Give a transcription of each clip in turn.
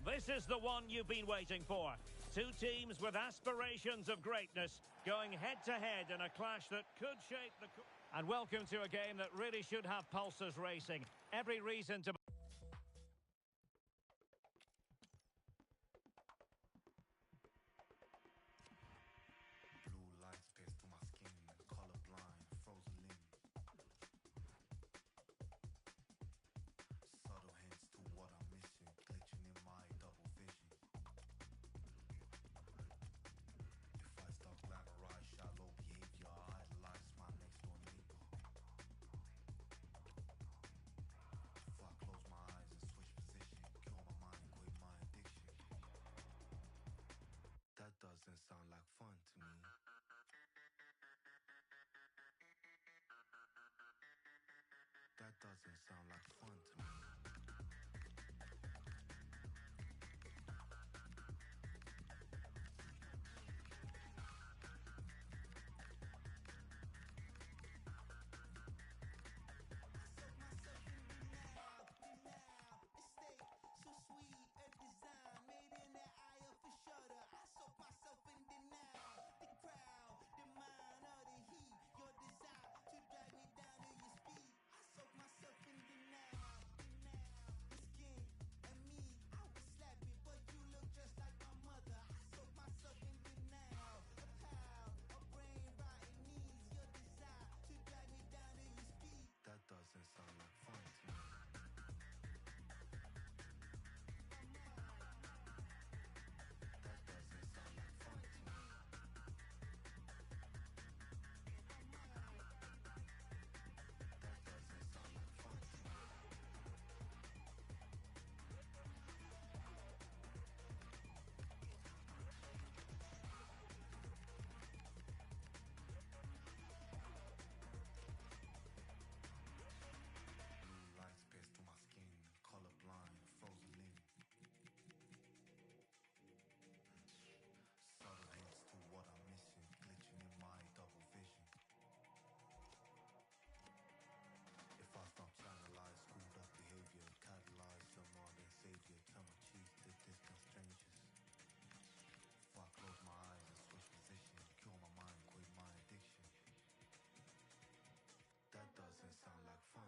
This is the one you've been waiting for. Two teams with aspirations of greatness going head-to-head in a clash that could shape the... And welcome to a game that really should have pulses racing. Every reason to... That doesn't sound like fun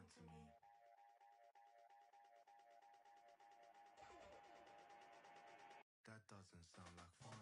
to me. That doesn't sound like fun.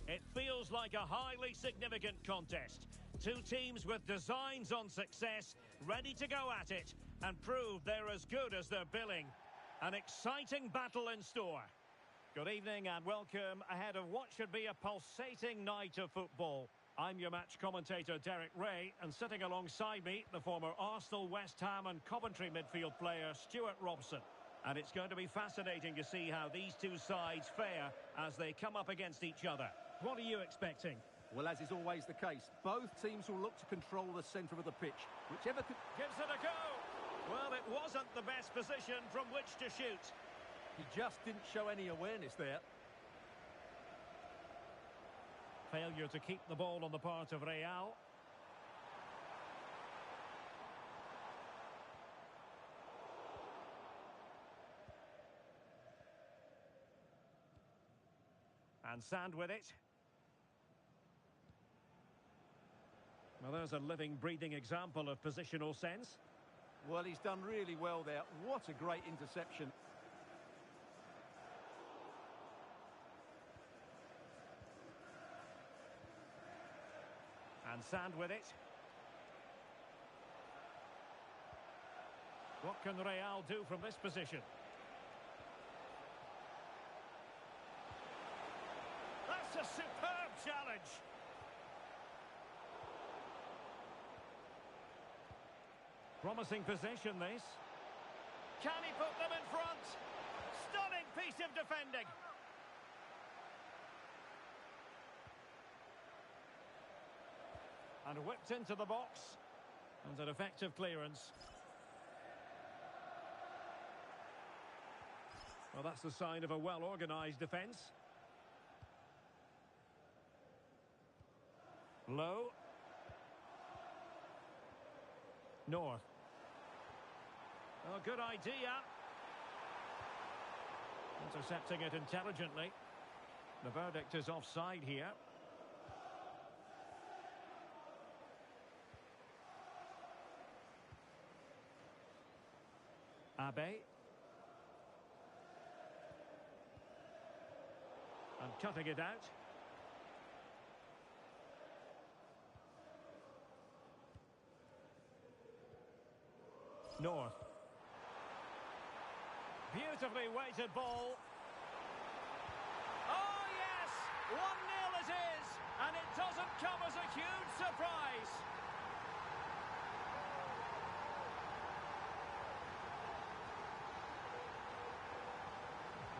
It feels like a highly significant contest. Two teams with designs on success, ready to go at it and prove they're as good as they're billing. An exciting battle in store. Good evening and welcome ahead of what should be a pulsating night of football. I'm your match commentator Derek Ray, and sitting alongside me, the former Arsenal, West Ham and Coventry midfield player Stuart Robson. And it's going to be fascinating to see how these two sides fare as they come up against each other. What are you expecting? Well, as is always the case, both teams will look to control the centre of the pitch. Whichever gives it a go. Well, it wasn't the best position from which to shoot. He just didn't show any awareness there. Failure to keep the ball on the part of Real. And Sand with it. Well, there's a living, breathing example of positional sense. Well, he's done really well there. What a great interception. And Sand with it. What can Real do from this position? That's a superb challenge. Promising position, this. Can he put them in front? Stunning piece of defending. And whipped into the box. And an effective clearance. Well, that's the sign of a well-organised defence. Low. North. Oh, good idea. Intercepting it intelligently. The verdict is offside here. Abe. And cutting it out. North. Beautifully weighted ball. Oh, yes! 1-0 it is! And it doesn't come as a huge surprise.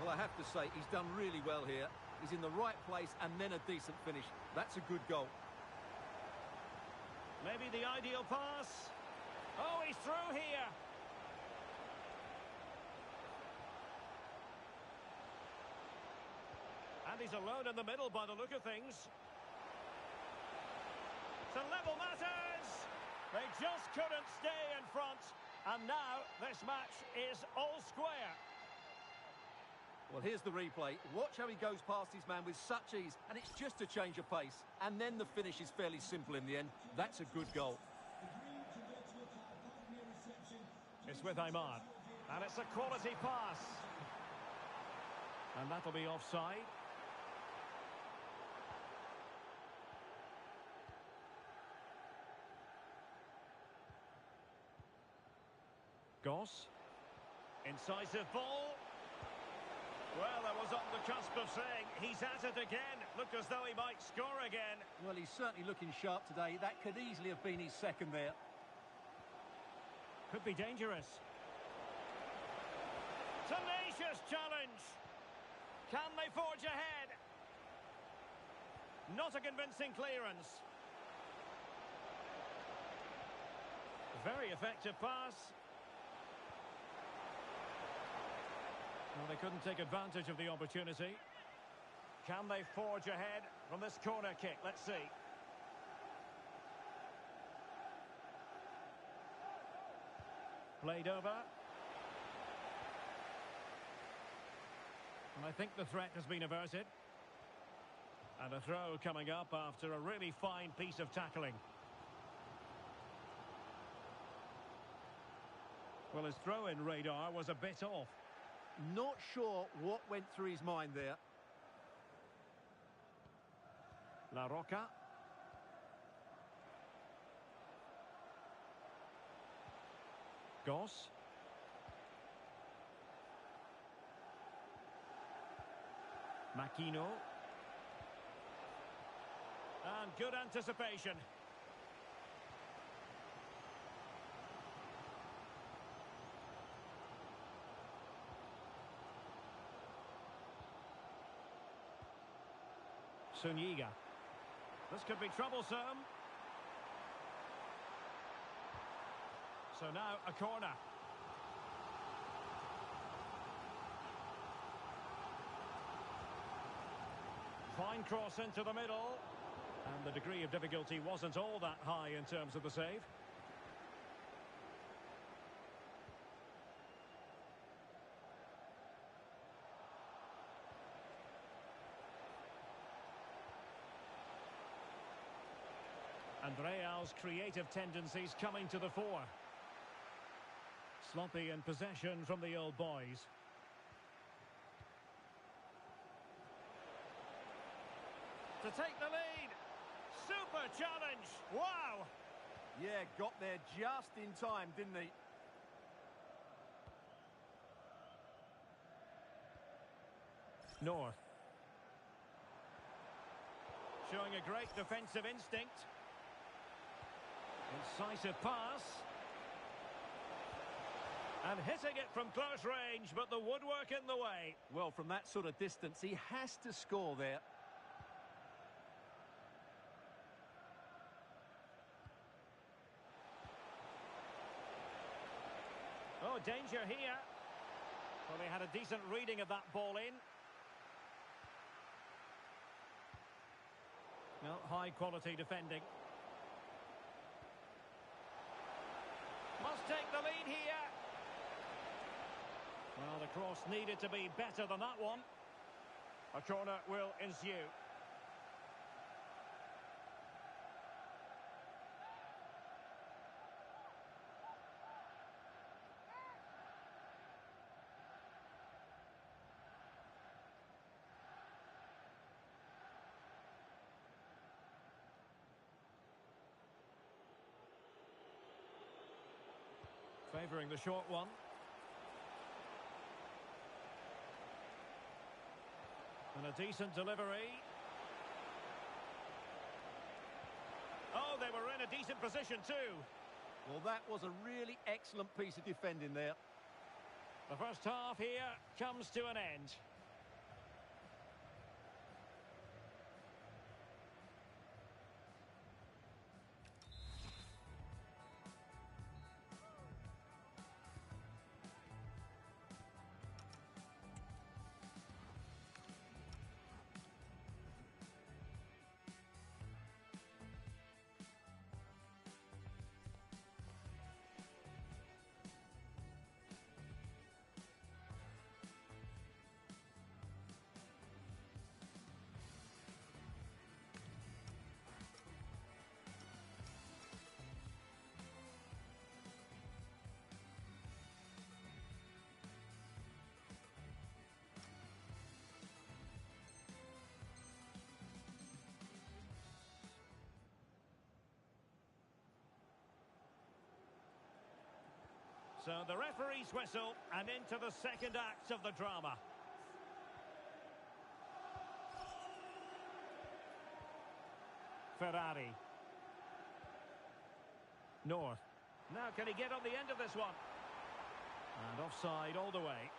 Well, I have to say, he's done really well here. He's in the right place and then a decent finish. That's a good goal. Maybe the ideal pass. Oh, he's through here. And he's alone in the middle by the look of things. To level matters. They just couldn't stay in front. And now this match is all square. Well, here's the replay. Watch how he goes past his man with such ease. And it's just a change of pace. And then the finish is fairly simple in the end. That's a good goal. It's with Aymar. And it's a quality pass. And that'll be offside. Goss. Incisive ball. Well, I was on the cusp of saying he's at it again. Looked as though he might score again. Well, he's certainly looking sharp today. That could easily have been his second there. Could be dangerous. Tenacious challenge. Can they forge ahead? Not a convincing clearance. Very effective pass. Well, they couldn't take advantage of the opportunity. Can they forge ahead from this corner kick? Let's see. Played over. And I think the threat has been averted. And a throw coming up after a really fine piece of tackling. Well, his throw-in radar was a bit off. Not sure what went through his mind there. La Roca. Goss. Makino. And good anticipation. Suniga. This could be troublesome. So now a corner. Fine cross into the middle. And the degree of difficulty wasn't all that high in terms of the save. And Real's creative tendencies coming to the fore. Sloppy in possession from the old boys. To take the lead. Super challenge. Wow. Yeah, got there just in time, didn't he? North. Showing a great defensive instinct. Incisive pass. And hitting it from close range, but the woodwork in the way. Well, from that sort of distance, he has to score there. Oh, danger here. Well, they had a decent reading of that ball in. No, high quality defending. Must take the lead here. Well, the cross needed to be better than that one. A corner will ensue. Favouring the short one. And a decent delivery. Oh, they were in a decent position too. Well, that was a really excellent piece of defending there. The first half here comes to an end. So the referee's whistle and into the second act of the drama. Ferrari. North. Now can he get on the end of this one? And offside all the way.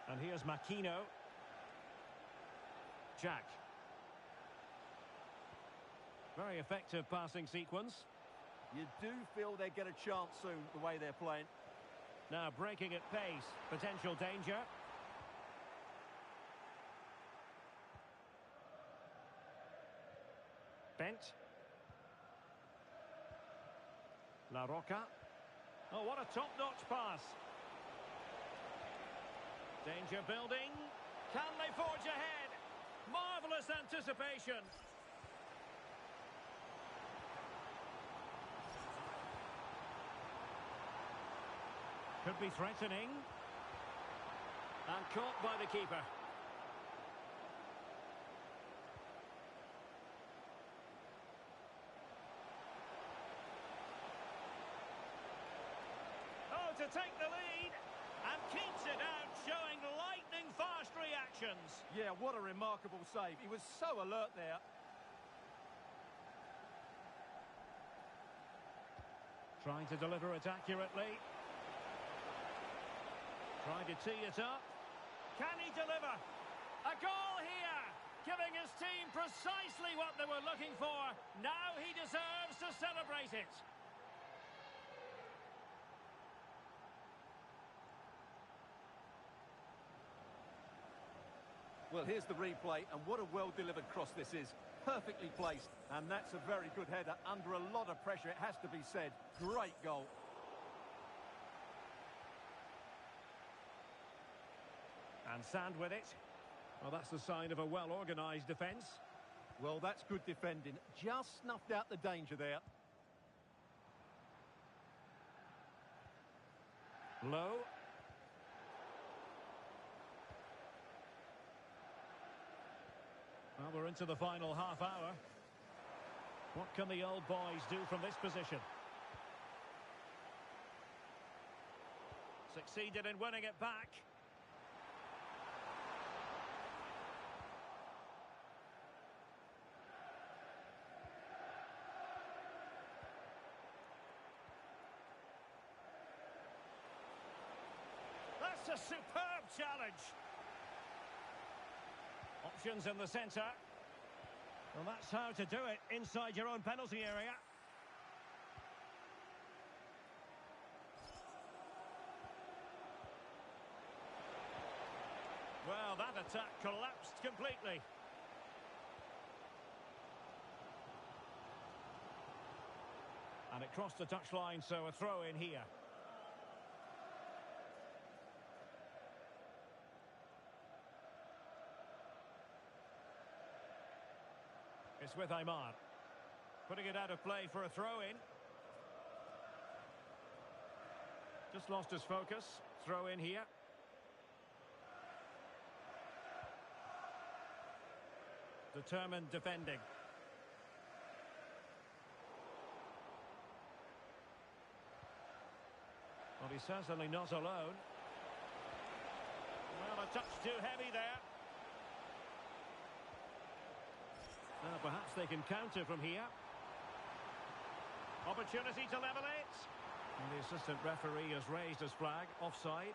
And here's Makino. Jack. Very effective passing sequence. You do feel they get a chance soon, the way they're playing. Now breaking at pace. Potential danger. Bent. La Roca. Oh, what a top-notch pass. Danger building. Can they forge ahead? Marvellous anticipation. Could be threatening. And caught by the keeper. Oh, to take the lead. And keeps it out, showing lightning-fast reactions. Yeah, what a remarkable save. He was so alert there. Trying to deliver it accurately. Trying to tee it up. Can he deliver? A goal here, giving his team precisely what they were looking for. Now he deserves to celebrate it. Well, here's the replay, and what a well-delivered cross this is. Perfectly placed, and that's a very good header under a lot of pressure, it has to be said. Great goal. And Sand with it. Well, that's the sign of a well-organised defence. Well, that's good defending. Just snuffed out the danger there. Low. Well, we're into the final half hour. What can the old boys do from this position? Succeeded in winning it back. That's a superb challenge. Options in the centre. Well, that's how to do it inside your own penalty area. Well, that attack collapsed completely. And it crossed the touchline, so a throw in here. It's with Aymar. Putting it out of play for a throw-in. Just lost his focus. Throw in here. Determined defending. Well, he's certainly not alone. Well, a touch too heavy there. Perhaps they can counter from here. Opportunity to level it. And the assistant referee has raised his flag. Offside.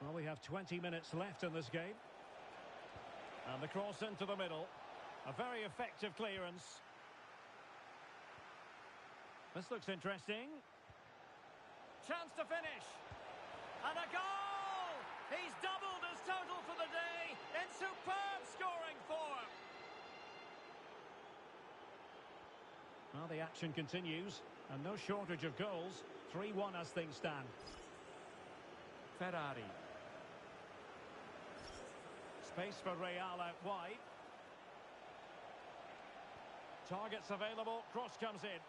Well, we have 20 minutes left in this game. And the cross into the middle. A very effective clearance. This looks interesting. Chance to finish. And a goal! He's doubled his total for the day in superb scoring form. Well, the action continues, and no shortage of goals. 3-1 as things stand. Ferrari. Space for Real out wide. Targets available, cross comes in.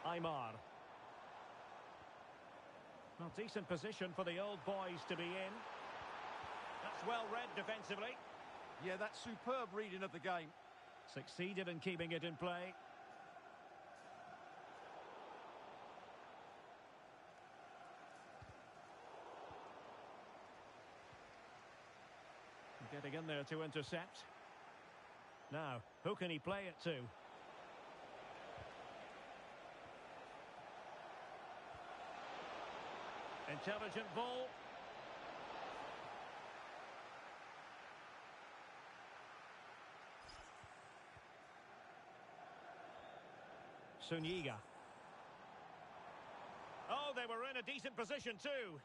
Aymar. Well, decent position for the old boys to be in. That's well read defensively. Yeah, that's superb reading of the game. Succeeded in keeping it in play. Getting in there to intercept. Now, who can he play it to? Intelligent ball. Suniga. Oh, they were in a decent position too.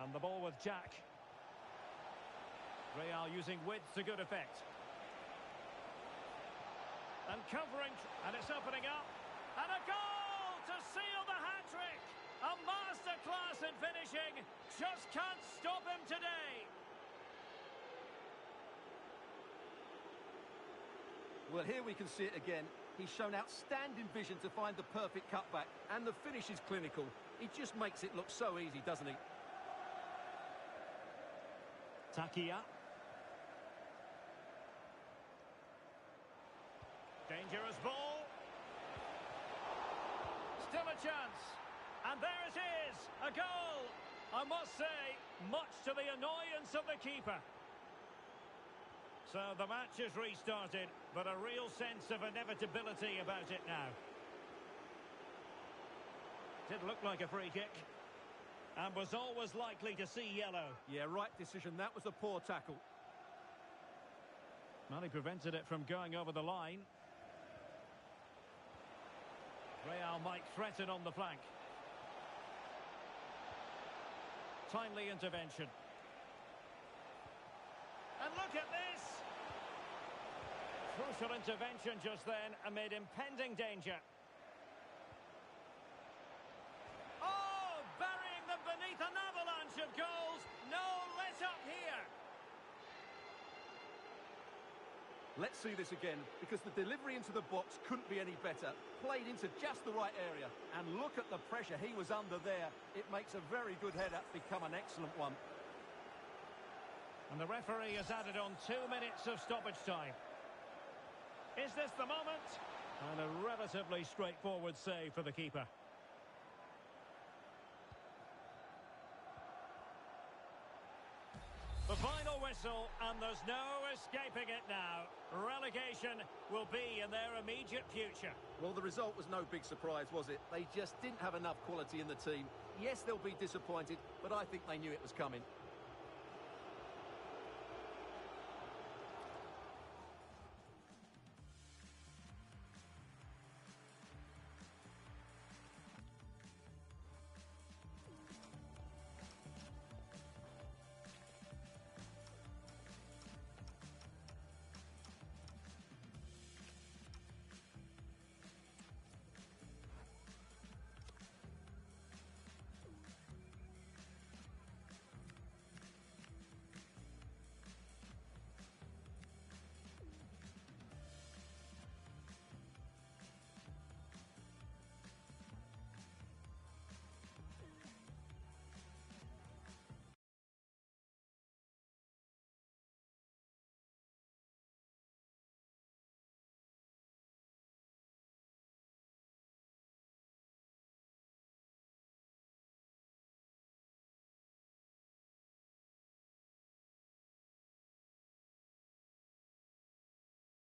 And the ball with Jack. Real using width to good effect. And covering, and it's opening up. And a goal to seal the hat-trick. A masterclass in finishing. Just can't stop him today. Well, here we can see it again. He's shown outstanding vision to find the perfect cutback. And the finish is clinical. He just makes it look so easy, doesn't he? Teki. Dangerous ball. Still a chance. And there it is, a goal. I must say, much to the annoyance of the keeper. So the match is restarted, but a real sense of inevitability about it now. Did look like a free kick. And was always likely to see yellow. Yeah, right decision. That was a poor tackle. Well, he prevented it from going over the line. Real might threaten on the flank. Timely intervention. And look at this! Crucial intervention just then amid impending danger. Oh, burying them beneath an avalanche of goals. No let up here. Let's see this again, because the delivery into the box couldn't be any better. Played into just the right area. And look at the pressure he was under there. It makes a very good header become an excellent one. And the referee has added on 2 minutes of stoppage time. Is this the moment? And a relatively straightforward save for the keeper. The final whistle, and there's no escaping it now. Relegation will be in their immediate future. Well, the result was no big surprise, was it? They just didn't have enough quality in the team. Yes, they'll be disappointed, but I think they knew it was coming.